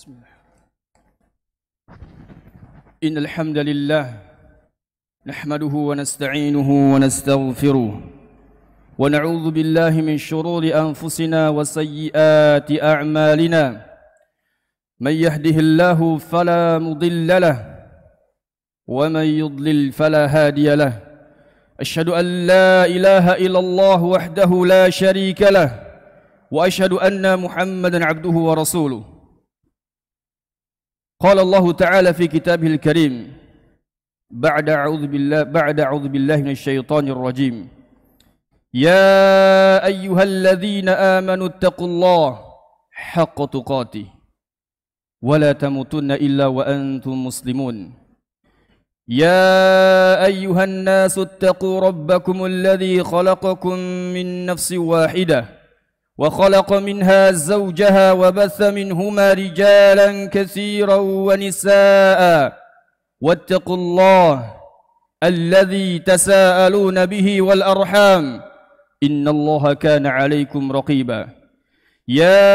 بسم الله. إن الحمد لله نحمده ونستعينه ونستغفره ونعوذ بالله من شرور أنفسنا وسيئات أعمالنا. من يهده الله فلا مضل له ومن يضلل فلا هادي له. أشهد أن لا إله إلا الله وحده لا شريك له وأشهد أن محمدا عبده ورسوله. قال الله تعالى في كتابه الكريم بعد أعوذ بالله من الشيطان الرجيم. يا أيها الذين آمنوا اتقوا الله حق تقاته ولا تموتن إلا وأنتم مسلمون. يا أيها الناس اتقوا ربكم الذي خلقكم من نفس واحدة وخلق منها زوجها وبث منهما رجالا كثيرا ونساء واتقوا الله الذي تساءلون به والأرحام إن الله كان عليكم رقيبا. يا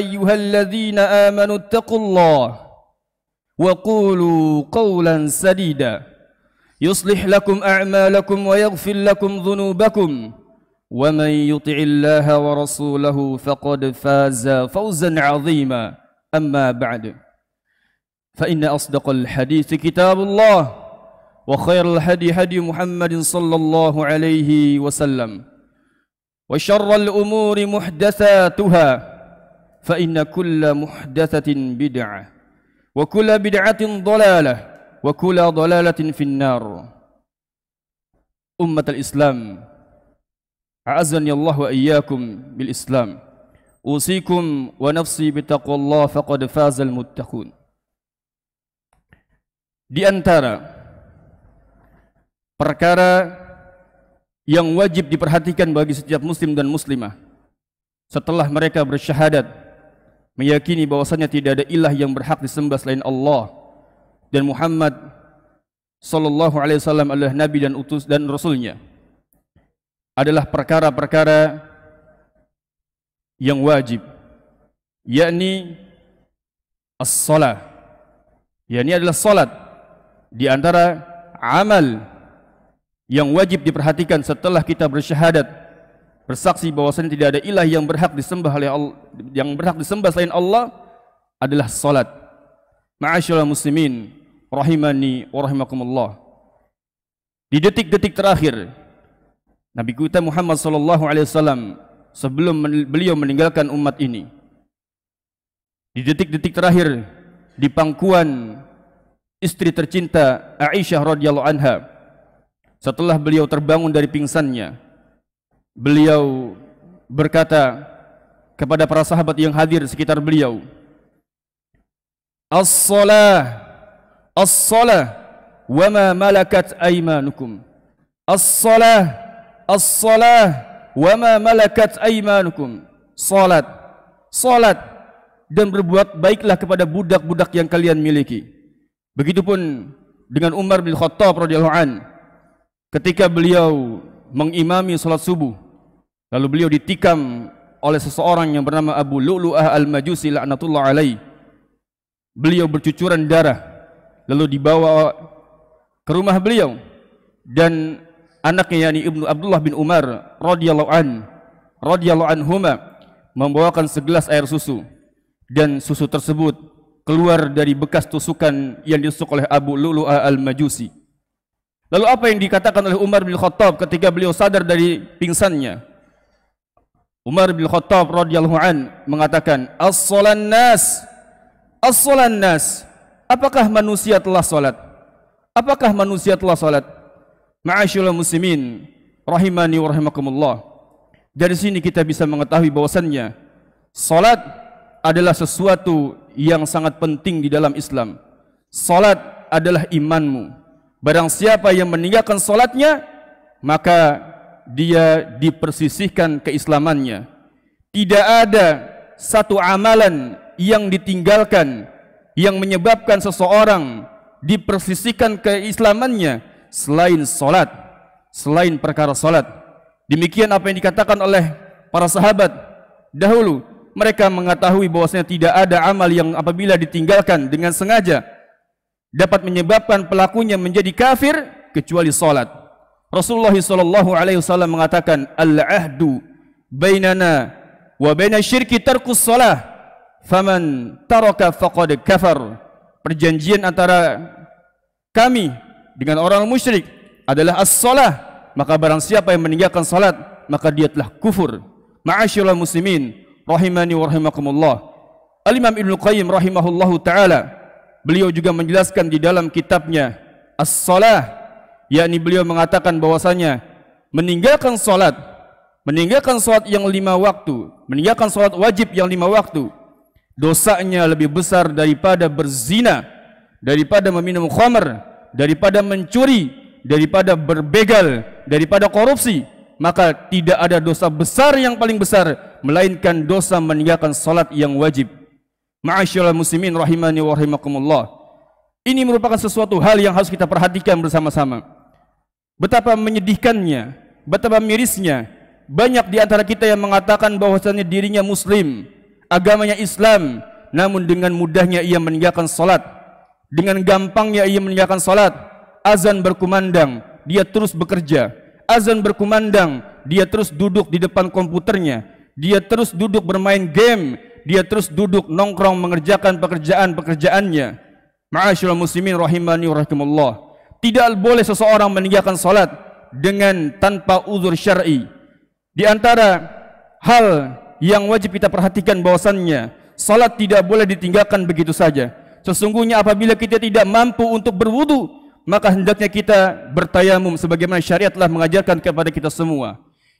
أيها الذين آمنوا اتقوا الله وقولوا قولا سديدا يصلح لكم أعمالكم ويغفر لكم ذنوبكم ومن يطع الله ورسوله فقد فاز فوزا عظيما. أما بعد فإن أصدق الحديث كتاب الله وخير الهدي هدي محمد صلى الله عليه وسلم وشر الأمور محدثاتها فإن كل محدثة بدعة وكل بدعة ضلالة وكل ضلالة في النار. أمة الإسلام أعزني الله وإياكم بالإسلام. أوصيكم ونفسي بتقوى الله فقد فاز المتقون. Di antara perkara yang wajib diperhatikan bagi setiap muslim dan muslimah setelah mereka bersyahadat meyakini bahwasanya tidak ada ilah yang berhak disembah selain Allah dan Muhammad sallallahu alaihi wasallam adalah nabi dan utus dan rasulnya, adalah perkara-perkara yang wajib, yakni as-salat, yakni adalah salat. Di antara amal yang wajib diperhatikan setelah kita bersyahadat, bersaksi bahwasanya tidak ada ilah yang berhak disembah oleh Allah, yang berhak disembah selain Allah, adalah salat. Ma'asyiral muslimin rahimani wa rahimakumullah. Di detik-detik terakhir Nabi kita Muhammad sallallahu alaihi wasallam sebelum beliau meninggalkan umat ini, di detik-detik terakhir di pangkuan istri tercinta Aisyah radhiyallahu anha, setelah beliau terbangun dari pingsannya, beliau berkata kepada para sahabat yang hadir sekitar beliau, "As-salah, as-salah, wa ma malakat aymanukum. As-salah, as-salah, wa ma malakat aymanukum." Salat, salat, dan berbuat baiklah kepada budak-budak yang kalian miliki. Begitupun dengan Umar bin Khattab radhiyallahu an, ketika beliau mengimami salat subuh, lalu beliau ditikam oleh seseorang yang bernama Abu Lu'lu'ah al-Majusi laknatullah alaih. Beliau bercucuran darah, lalu dibawa ke rumah beliau, dan anaknya yakni Ibnu Abdullah bin Umar radhiyallahu anhuma membawakan segelas air susu, dan susu tersebut keluar dari bekas tusukan yang ditusuk oleh Abu Lu'lu'ah al-Majusi. Lalu apa yang dikatakan oleh Umar bin Khattab ketika beliau sadar dari pingsannya? Umar bin Khattab radhiyallahu an mengatakan, "As-salan nas, as-salan nas." Apakah manusia telah salat? Apakah manusia telah salat? Ma'asyiral muslimin rahimani wa rahimakumullah. Dari sini kita bisa mengetahui bahwasannya salat adalah sesuatu yang sangat penting di dalam Islam. Salat adalah imanmu. Barang siapa yang meninggalkan salatnya, maka dia dipersisihkan keislamannya. Tidak ada satu amalan yang ditinggalkan yang menyebabkan seseorang dipersisihkan keislamannya selain salat, selain perkara salat. Demikian apa yang dikatakan oleh para sahabat dahulu mereka mengetahui bahwasanya tidak ada amal yang apabila ditinggalkan dengan sengaja dapat menyebabkan pelakunya menjadi kafir kecuali salat. Rasulullah SAW mengatakan, al-ahdu bainana wa baina syirki tarkus salah, faman taraka faqad kafar. Perjanjian antara kami dengan orang musyrik adalah as-salah, maka barang siapa yang meninggalkan salat maka dia telah kufur. Ma'asyiral muslimin rahimani wa rahimakumullah. Al-Imam Ibnu Qayyim rahimahullahu taala, beliau juga menjelaskan di dalam kitabnya As-Salah, yakni beliau mengatakan bahwasanya meninggalkan salat yang 5 waktu, meninggalkan salat wajib yang 5 waktu, dosanya lebih besar daripada berzina, daripada meminum khamr, daripada mencuri, daripada berbegal, daripada korupsi. Maka tidak ada dosa besar yang paling besar melainkan dosa meninggalkan salat yang wajib. Ma'asyiral muslimin rahimani wa rahimakumullah. Ini merupakan sesuatu hal yang harus kita perhatikan bersama-sama. Betapa menyedihkannya, betapa mirisnya banyak di antara kita yang mengatakan bahwasanya dirinya muslim, agamanya Islam, namun dengan mudahnya ia meninggalkan salat. Dengan gampangnya ia meninggalkan salat. Azan berkumandang, dia terus bekerja. Azan berkumandang, dia terus duduk di depan komputernya. Dia terus duduk bermain game. Dia terus duduk nongkrong mengerjakan pekerjaan-pekerjaannya. Ma'asyiral muslimin rahimani wa rahimakumullah. Tidak boleh seseorang meninggalkan salat dengan tanpa uzur syar'i. Di antara hal yang wajib kita perhatikan bahwasannya salat tidak boleh ditinggalkan begitu saja. Sesungguhnya apabila kita tidak mampu untuk berwudu, maka hendaknya kita bertayamum sebagaimana syariat telah mengajarkan kepada kita semua.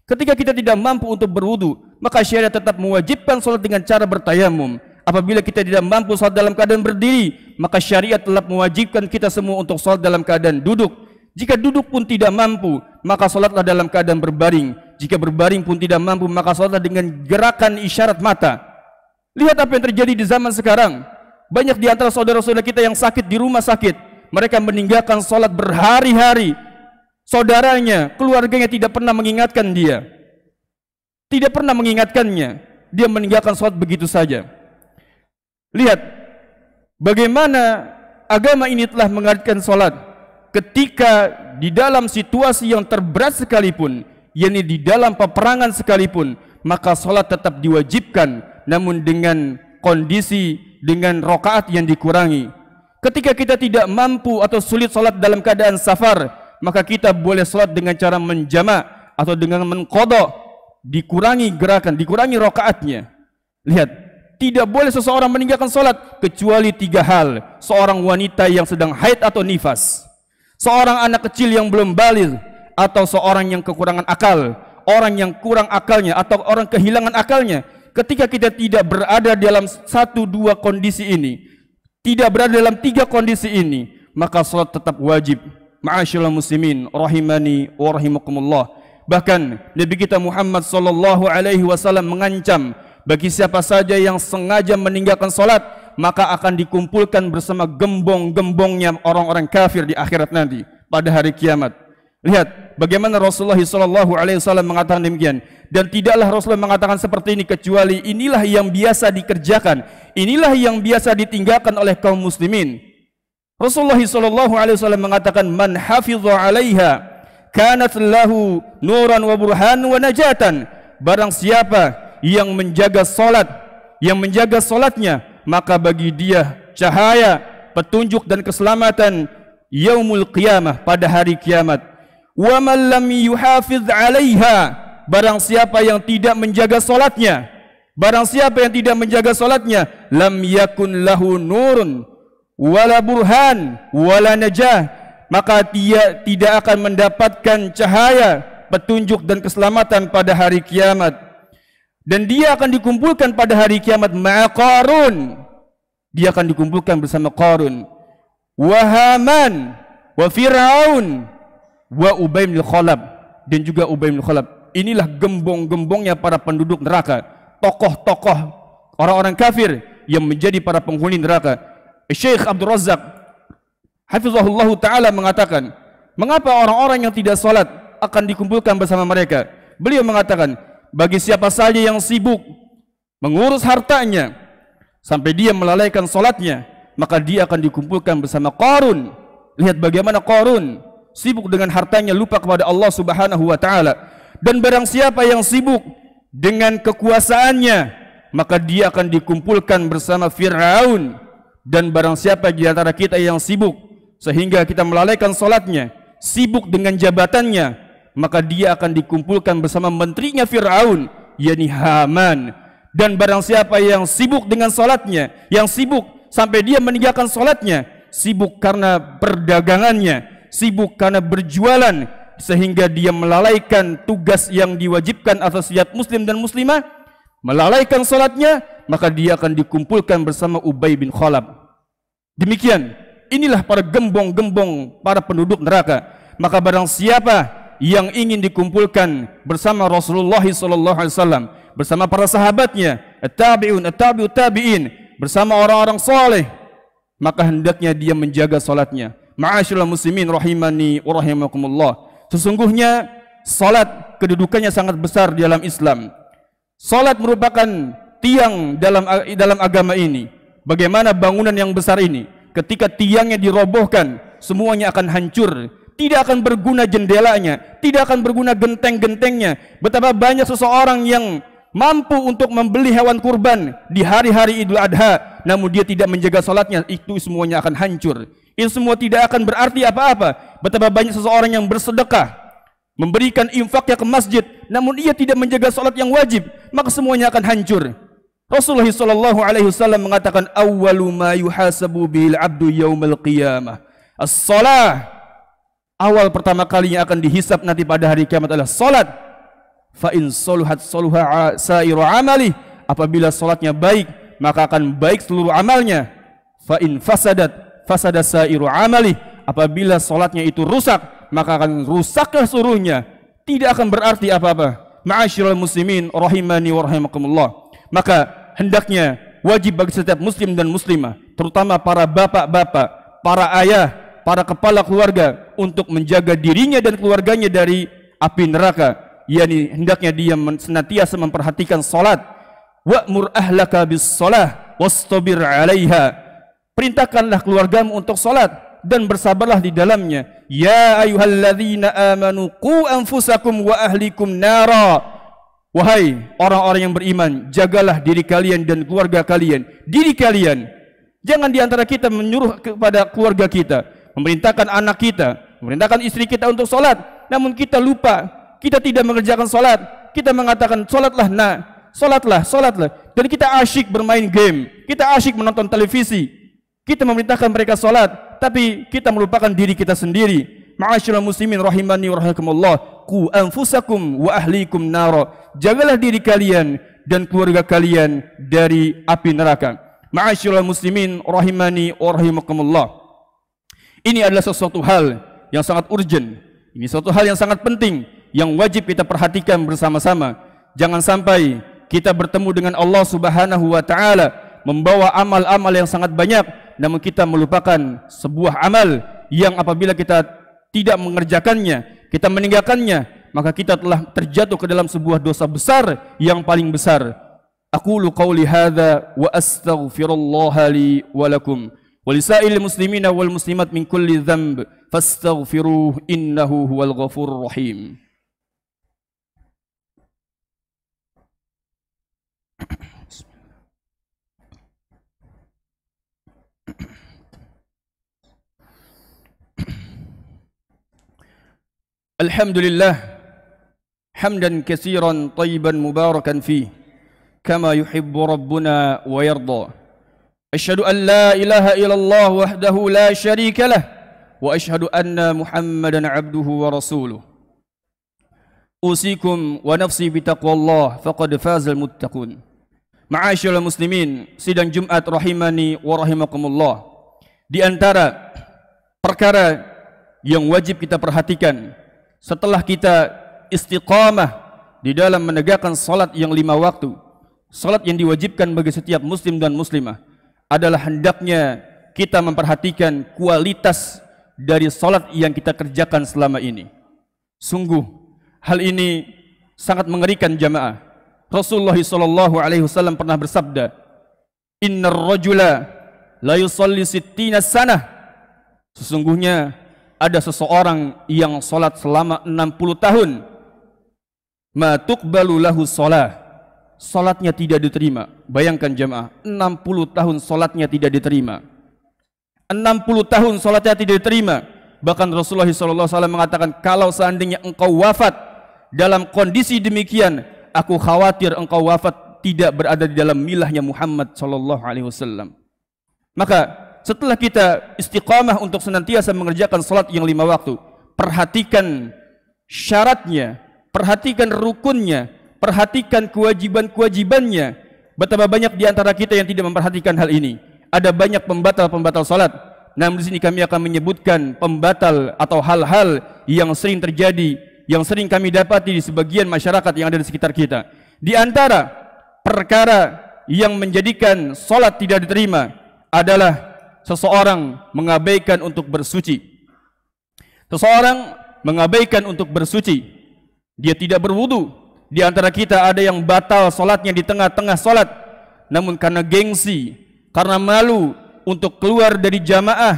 Ketika kita tidak mampu untuk berwudu, maka syariat tetap mewajibkan salat dengan cara bertayamum. Apabila kita tidak mampu salat dalam keadaan berdiri, maka syariat telah mewajibkan kita semua untuk salat dalam keadaan duduk. Jika duduk pun tidak mampu, maka salatlah dalam keadaan berbaring. Jika berbaring pun tidak mampu, maka salatlah dengan gerakan isyarat mata. Lihat apa yang terjadi di zaman sekarang. Banyak di antara saudara-saudara kita yang sakit di rumah sakit, mereka meninggalkan salat berhari-hari. Saudaranya, keluarganya tidak pernah mengingatkan dia. Tidak pernah mengingatkannya. Dia meninggalkan salat begitu saja. Lihat bagaimana agama ini telah mengajarkan salat ketika di dalam situasi yang terberat sekalipun, yakni di dalam peperangan sekalipun, maka salat tetap diwajibkan, namun dengan kondisi, dengan rakaat yang dikurangi. Ketika kita tidak mampu atau sulit salat dalam keadaan safar, maka kita boleh salat dengan cara menjamak atau dengan menqadha, dikurangi gerakan, dikurangi rakaatnya. Lihat, tidak boleh seseorang meninggalkan salat kecuali 3 hal. Seorang wanita yang sedang haid atau nifas, seorang anak kecil yang belum baligh, atau seorang yang kekurangan akal, orang yang kurang akalnya atau orang kehilangan akalnya. Ketika kita tidak berada dalam 1-2 kondisi ini, tidak berada dalam 3 kondisi ini, maka salat tetap wajib. Ma'asyiral muslimin rahimani wa rahimakumullah. Bahkan Nabi kita Muhammad sallallahu alaihi wasallam mengancam bagi siapa saja yang sengaja meninggalkan salat, maka akan dikumpulkan bersama gembong-gembongnya orang-orang kafir di akhirat nanti pada hari kiamat. Lihat bagaimana Rasulullah SAW mengatakan demikian. Dan tidaklah Rasulullah mengatakan seperti ini kecuali inilah yang biasa dikerjakan, inilah yang biasa ditinggalkan oleh kaum muslimin. Rasulullah SAW mengatakan, man hafidha 'alaiha kanat lahu nuran wa burhan wa najatan. Barang siapa yang menjaga salat, yang menjaga salatnya, maka bagi dia cahaya, petunjuk dan keselamatan yaumul qiyamah, pada hari kiamat. Wa man lam yuhafiz 'alaiha, barang siapa yang tidak menjaga salatnya, barang siapa yang tidak menjaga salatnya, lam yakun lahu nurun wala burhan wala najah, maka dia tidak akan mendapatkan cahaya, petunjuk dan keselamatan pada hari kiamat. Dan dia akan dikumpulkan pada hari kiamat ma'a Qarun, dia akan dikumpulkan bersama Qarun, wa Haman, wa Fir'aun, wa Ubay bin Khalaf, dan juga Ubay bin Khalaf. Inilah gembong-gembongnya para penduduk neraka, tokoh-tokoh orang-orang kafir yang menjadi para penghuni neraka. Syekh Abdul Razak hafizahullah ta'ala mengatakan, mengapa orang-orang yang tidak salat akan dikumpulkan bersama mereka? Beliau mengatakan, bagi siapa saja yang sibuk mengurus hartanya sampai dia melalaikan salatnya, maka dia akan dikumpulkan bersama Qarun. Lihat bagaimana Qarun sibuk dengan hartanya, lupa kepada Allah Subhanahu wa taala. Dan barang siapa yang sibuk dengan kekuasaannya, maka dia akan dikumpulkan bersama Fir'aun. Dan barang siapa di antara kita yang sibuk sehingga kita melalaikan salatnya, sibuk dengan jabatannya, maka dia akan dikumpulkan bersama menterinya Fir'aun, yakni Haman. Dan barang siapa yang sibuk dengan salatnya, yang sibuk sampai dia meninggalkan salatnya, sibuk karena perdagangannya, sibuk karena berjualan, sehingga dia melalaikan tugas yang diwajibkan atas setiap muslim dan muslimah, melalaikan salatnya, maka dia akan dikumpulkan bersama Ubay bin Khalaf. Demikian, inilah para gembong-gembong para penduduk neraka. Maka barang siapa yang ingin dikumpulkan bersama Rasulullah SAW, bersama para sahabatnya, at-tabi'un, at-tabi'ut tabi'in, bersama orang-orang soleh, maka hendaknya dia menjaga salatnya. Ma'asyiral muslimin rahimani wa rahimakumullah. Sesungguhnya salat kedudukannya sangat besar di dalam Islam. Salat merupakan tiang dalam agama ini. Bagaimana bangunan yang besar ini, ketika tiangnya dirobohkan, semuanya akan hancur. Tidak akan berguna jendelanya, tidak akan berguna genteng-gentengnya. Betapa banyak seseorang yang mampu untuk membeli hewan kurban di hari-hari Idul Adha, namun dia tidak menjaga salatnya, itu semuanya akan hancur. Itu semua tidak akan berarti apa-apa. Betapa banyak seseorang yang bersedekah, memberikan infaknya ke masjid, namun ia tidak menjaga salat yang wajib, maka semuanya akan hancur. Rasulullah SAW mengatakan, awwalu ma yuhasabu bil abdu yaumal qiyamah as-salah. Awal pertama kali yang akan dihisab nanti pada hari kiamat adalah salat. Fa in saluhat saluha sairu amali, apabila salatnya baik, maka akan baik seluruh amalnya. Fa in fasadat fasada sairu amali, apabila salatnya itu rusak, maka akan rusaklah seluruhnya. Tidak akan berarti apa-apa. Ma'asyiral muslimin rahimani wa rahimakumullah. Maka hendaknya wajib bagi setiap muslim dan muslimah, terutama para bapak-bapak, para ayah, para kepala keluarga, untuk menjaga dirinya dan keluarganya dari api neraka. Yani hendaknya dia senantiasa memperhatikan salat. Wa'mur ahlaka bis salah wastabir 'alaiha. Perintahkanlah keluargamu untuk salat dan bersabarlah di dalamnya. Ya ayyuhalladzina amanu qu anfusakum wa ahlikum nara. Wahai orang-orang yang beriman, jagalah diri kalian dan keluarga kalian. Diri kalian. Jangan di antara kita menyuruh kepada keluarga kita, memerintahkan anak kita, memerintahkan istri kita untuk salat, namun kita lupa. Kita tidak mengerjakan salat. Kita mengatakan salatlah nak, salatlah, salatlah. Dan kita asyik bermain game, kita asyik menonton televisi. Kita memerintahkan mereka salat, tapi kita melupakan diri kita sendiri. Ma'asyiral muslimin rahimani wa rahimakumullah. Qu anfusakum wa ahlikum nara. Jagalah diri kalian dan keluarga kalian dari api neraka. Ma'asyiral muslimin rahimani wa rahimakumullah. Ini adalah sesuatu hal yang sangat urgent. Ini suatu hal yang sangat penting, yang wajib kita perhatikan bersama-sama. Jangan sampai kita bertemu dengan Allah Subhanahu wa taala membawa amal-amal yang sangat banyak, namun kita melupakan sebuah amal yang apabila kita tidak mengerjakannya, kita meninggalkannya, maka kita telah terjatuh ke dalam sebuah dosa besar yang paling besar. Aqulu qawli hadza wa astaghfirullaha li wa lakum wa lisairil muslimina wal muslimat min kulli dhanb fastaghfiruhu innahu huwal ghafurur rahim. Alhamdulillah hamdan katsiran tayyiban mubarakan fih kama yuhibbu rabbuna wa yarda. Asyhadu an la ilaha illallah wahdahu la syarika lah wa asyhadu anna Muhammadan abduhu wa rasuluh. Usikum wa nafsi bitaqwallah faqad fazal muttaqun. Ma'asyiral muslimin, sidang Jumat rahimani wa rahimakumullah. Di antara perkara yang wajib kita perhatikan setelah kita istiqamah di dalam menegakkan salat yang 5 waktu, salat yang diwajibkan bagi setiap muslim dan muslimah, adalah hendaknya kita memperhatikan kualitas dari salat yang kita kerjakan selama ini. Sungguh hal ini sangat mengerikan jamaah. Rasulullah sallallahu alaihi wasallam pernah bersabda, "Innar rajula la yusalli sittina sanah." Sesungguhnya ada seseorang yang salat selama 60 tahun. Ma tuqbalu lahu shalah. Salatnya tidak diterima. Bayangkan jemaah, 60 tahun salatnya tidak diterima. 60 tahun salatnya tidak diterima. Bahkan Rasulullah SAW mengatakan, kalau seandainya engkau wafat dalam kondisi demikian, aku khawatir engkau wafat tidak berada di dalam milahnya Muhammad SAW. Maka setelah kita istiqamah untuk senantiasa mengerjakan salat yang 5 waktu, perhatikan syaratnya, perhatikan rukunnya, perhatikan kewajiban-kewajibannya. Betapa banyak di antara kita yang tidak memperhatikan hal ini. Ada banyak pembatal-pembatal salat. Namun di sini kami akan menyebutkan pembatal atau hal-hal yang sering terjadi, yang sering kami dapati di sebagian masyarakat yang ada di sekitar kita. Di antara perkara yang menjadikan salat tidak diterima adalah seseorang mengabaikan untuk bersuci. Seseorang mengabaikan untuk bersuci. Dia tidak berwudu. Di antara kita ada yang batal salatnya di tengah-tengah salat, namun karena gengsi, karena malu untuk keluar dari jamaah,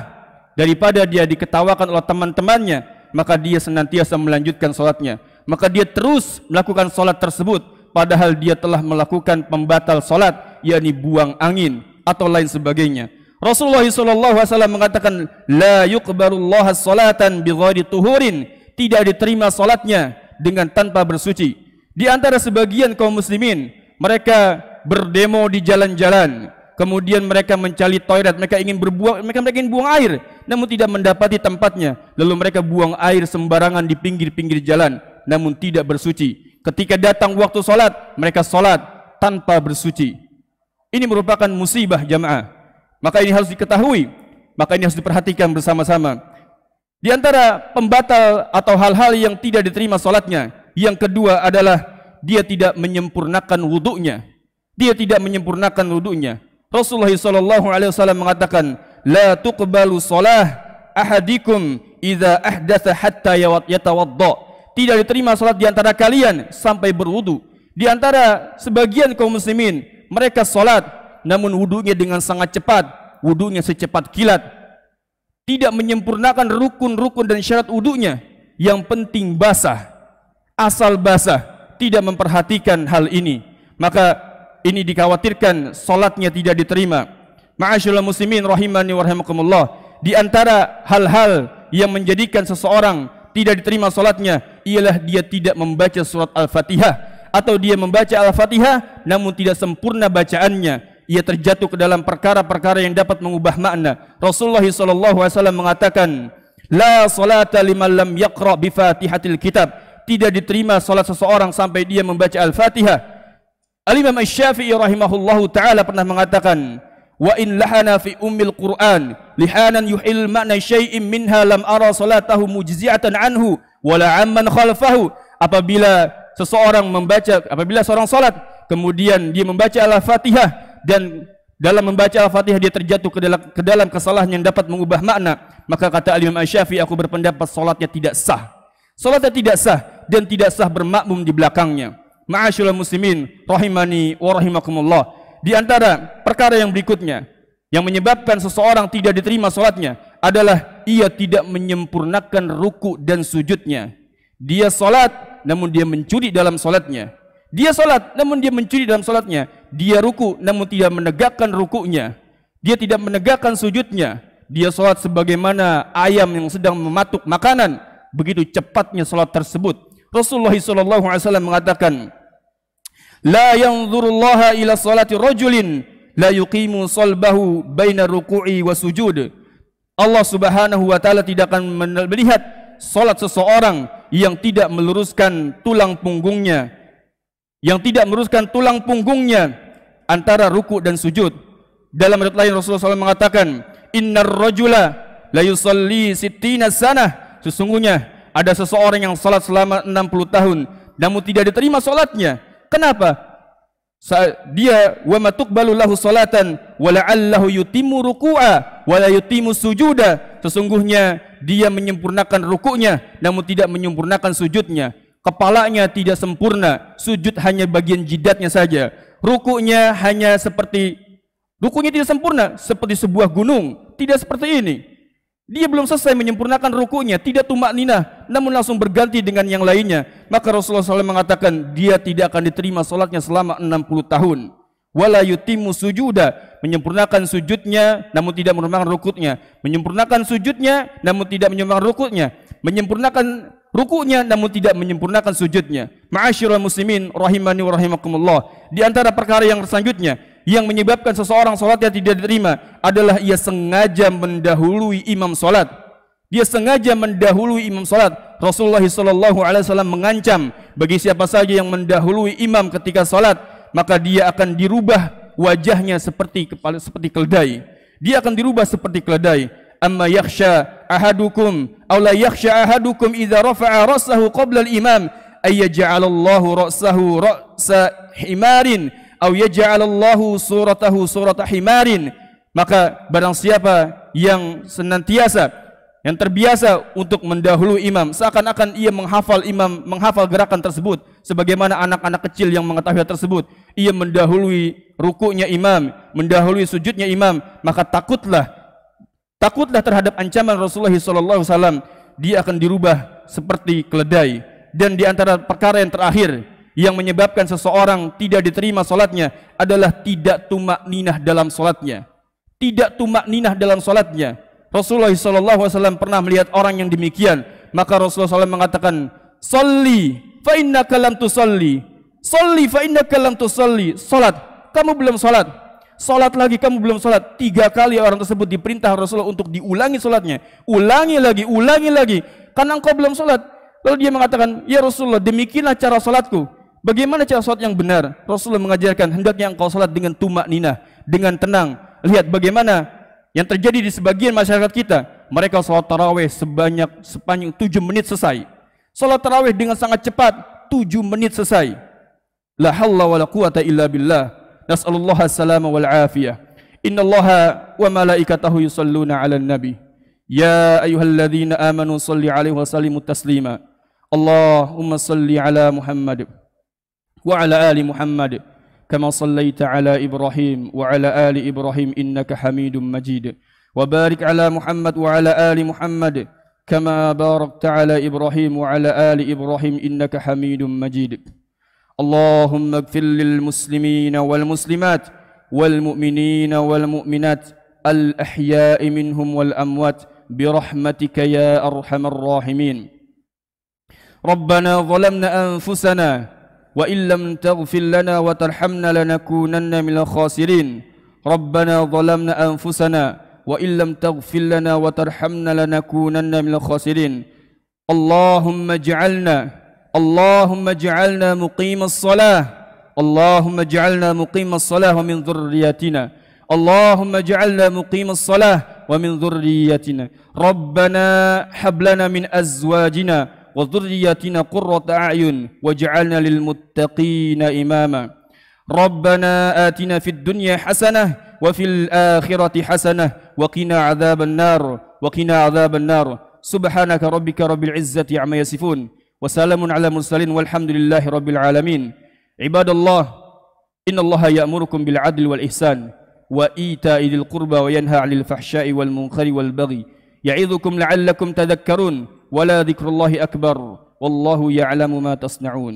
daripada dia diketawakan oleh teman-temannya, maka dia senantiasa melanjutkan salatnya. Maka dia terus melakukan salat tersebut, padahal dia telah melakukan pembatal salat, yakni buang angin atau lain sebagainya. Rasulullah SAW mengatakan, la yuqbalullah salatan bighairi tuhurin. Tidak diterima salatnya dengan tanpa bersuci. Di antara sebagian kaum muslimin, mereka berdemo di jalan-jalan, kemudian mereka mencari toilet, mereka ingin buang air, namun tidak mendapati tempatnya. Lalu mereka buang air sembarangan di pinggir-pinggir jalan, namun tidak bersuci. Ketika datang waktu salat, mereka salat tanpa bersuci. Ini merupakan musibah jamaah. Maka ini harus diketahui, maka ini harus diperhatikan bersama-sama. Di antara pembatal atau hal-hal yang tidak diterima salatnya, yang kedua adalah dia tidak menyempurnakan wudunya. Dia tidak menyempurnakan wudunya. Rasulullah SAW mengatakan, la tuqbalu salah ahadikum idza ahdatsa hatta yatawadda. Tidak diterima salat di antara kalian sampai berwudu. Di antara sebagian kaum muslimin, mereka salat namun wudunya dengan sangat cepat, wudunya secepat kilat. Tidak menyempurnakan rukun-rukun dan syarat wudunya. Yang penting basah, asal basah, tidak memperhatikan hal ini, maka ini dikhawatirkan salatnya tidak diterima. Ma'asyiral muslimin rahimani wa rahimakumullah, di antara hal-hal yang menjadikan seseorang tidak diterima salatnya ialah dia tidak membaca surat Al-Fatihah, atau dia membaca Al-Fatihah namun tidak sempurna bacaannya. Ia terjatuh ke dalam perkara-perkara yang dapat mengubah makna. Rasulullah SAW mengatakan, la salata liman lam yaqra bi Fatihatil kitab. Tidak diterima salat seseorang sampai dia membaca Al-Fatihah. Al-Imam Asy-Syafi'i rahimahullahu ta'ala pernah mengatakan, wa in lahana fi ummil Qur'an lihanan yuhil makna syai'in minha lam ara salatahu mujzi'atan anhu wala amman khalfahu. Apabila seorang salat kemudian dia membaca Al-Fatihah, dan dalam membaca Al-Fatihah dia terjatuh ke dalam kesalahan yang dapat mengubah makna, maka kata Al-Imam Asy-Syafi'i, aku berpendapat salatnya tidak sah. Salatnya tidak sah dan tidak sah bermakmum di belakangnya. Ma'asyiral muslimin rahimani wa rahimakumullah, di antara perkara yang berikutnya yang menyebabkan seseorang tidak diterima salatnya adalah ia tidak menyempurnakan ruku dan sujudnya. Dia salat namun dia mencuri dalam salatnya. Dia salat namun dia mencuri dalam salatnya. Dia ruku namun tidak menegakkan rukunya. Dia tidak menegakkan sujudnya. Dia salat sebagaimana ayam yang sedang mematuk makanan. Begitu cepatnya salat tersebut. Rasulullah SAW mengatakan, la yanzurullaha ila salati rajulin la yuqimu salbahu baina ruku'i wa sujud. Allah Subhanahu wa taala tidak akan melihat salat seseorang yang tidak meluruskan tulang punggungnya, antara ruku dan sujud. Dalam riwayat lain Rasulullah SAW mengatakan, innar rajula la yusalli sittina sanah. Sesungguhnya ada seseorang yang salat selama 60 tahun namun tidak diterima salatnya. Kenapa? Dia wa matuqbalu lahu salatan wa la'allahu yutimmu ruku'a wa la yutimmu sujuda. Sesungguhnya dia menyempurnakan rukuknya namun tidak menyempurnakan sujudnya. kepalanya tidak sempurna, sujud hanya bagian jidatnya saja, rukunya tidak sempurna, seperti sebuah gunung, tidak seperti ini. Dia belum selesai menyempurnakan rukunya, tidak tumak ninah, namun langsung berganti dengan yang lainnya. Maka Rasulullah SAW mengatakan dia tidak akan diterima solatnya selama 60 tahun. Wala yutimmu sujuda, menyempurnakan sujudnya namun tidak menyempurnakan rukuknya, menyempurnakan sujudnya namun tidak menyempurnakan rukuknya, menyempurnakan rukuknya namun tidak menyempurnakan sujudnya. Ma'asyiral muslimin rahimani wa rahimakumullah, di antara perkara yang selanjutnya yang menyebabkan seseorang salatnya tidak diterima adalah ia sengaja mendahului imam salat. Dia sengaja mendahului imam salat. Rasulullah SAW mengancam bagi siapa saja yang mendahului imam ketika salat, maka dia akan dirubah wajahnya seperti keledai. Dia akan dirubah seperti keledai. Amma yakhsha ahadukum aw la yakhsha ahadukum idza rafa'a ra'sahu qabla al-imam ay yaj'alallahu ra'sahu ra'sa himarin aw yaj'alallahu suratahu surata himarin. Maka barang siapa yang terbiasa untuk mendahului imam, seakan-akan ia menghafal gerakan tersebut, sebagaimana anak-anak kecil yang mengetahui hal tersebut, ia mendahului rukuknya imam, mendahului sujudnya imam, maka takutlah terhadap ancaman Rasulullah SAW, dia akan dirubah seperti keledai. Dan di antara perkara yang terakhir yang menyebabkan seseorang tidak diterima salatnya adalah tidak tumak ninah dalam salatnya. Tidak tumak ninah dalam salatnya. Rasulullah SAW pernah melihat orang yang demikian, maka Rasulullah SAW mengatakan, "Shalli fa innaka lam tusalli. Shalli fa innaka lam tusalli." Salat, kamu belum salat. Salat lagi, kamu belum salat. 3 kali orang tersebut diperintah Rasulullah untuk diulangi salatnya. Ulangi lagi, karena engkau belum salat. Lalu dia mengatakan, "Ya Rasulullah, demikianlah cara salatku." Bagaimana cara salat yang benar? Rasulullah mengajarkan, hendaknya engkau salat dengan tumak ninah, dengan tenang. Lihat bagaimana yang terjadi di sebagian masyarakat kita. Mereka salat tarawih sepanjang 7 menit selesai. Salat tarawih dengan sangat cepat, 7 menit selesai. La haula wala quwata illa billah. Nas'alullaha as-salama wal afiyah. Innallaha wa malaikatahu yusalluna 'alan nabi. Ya ayyuhalladzina amanu shalli 'alaihi wa sallimu taslima. Allahumma shalli 'ala Muhammad wa 'ala ali Muhammad. كما صليت على إبراهيم وعلى آل إبراهيم إنك حميد مجيد وبارك على محمد وعلى آل محمد كما باركت على إبراهيم وعلى آل إبراهيم إنك حميد مجيد اللهم اغفر للمسلمين والمسلمات والمؤمنين والمؤمنات الأحياء منهم والأموات برحمتك يا أرحم الراحمين ربنا ظلمنا أنفسنا وإن لم تغفر لنا وترحمنا لنكونن من الخاسرين ربنا ظلمنا أنفسنا وإن لم تغفر لنا وترحمنا لنكونن من الخاسرين اللهم اجعلنا مقيم الصلاة اللهم اجعلنا مقيم الصلاة ومن ذريتنا اللهم اجعلنا مقيم الصلاة ومن ذريتنا ربنا هب لنا من أزواجنا وذريتنا قرة أعين واجعلنا للمتقين إماما ربنا آتنا في الدنيا حسنة وفي الآخرة حسنة وقنا عذاب النار سبحانك ربك رب العزة عما يصفون وسلام على المرسلين والحمد لله رب العالمين عباد الله إن الله يأمركم بالعدل والإحسان وإيتاء ذي القربى وينهى عن الفحشاء والمنكر والبغي يعظكم لعلكم تذكرون ولا ذكر الله أكبر والله يعلم ما تصنعون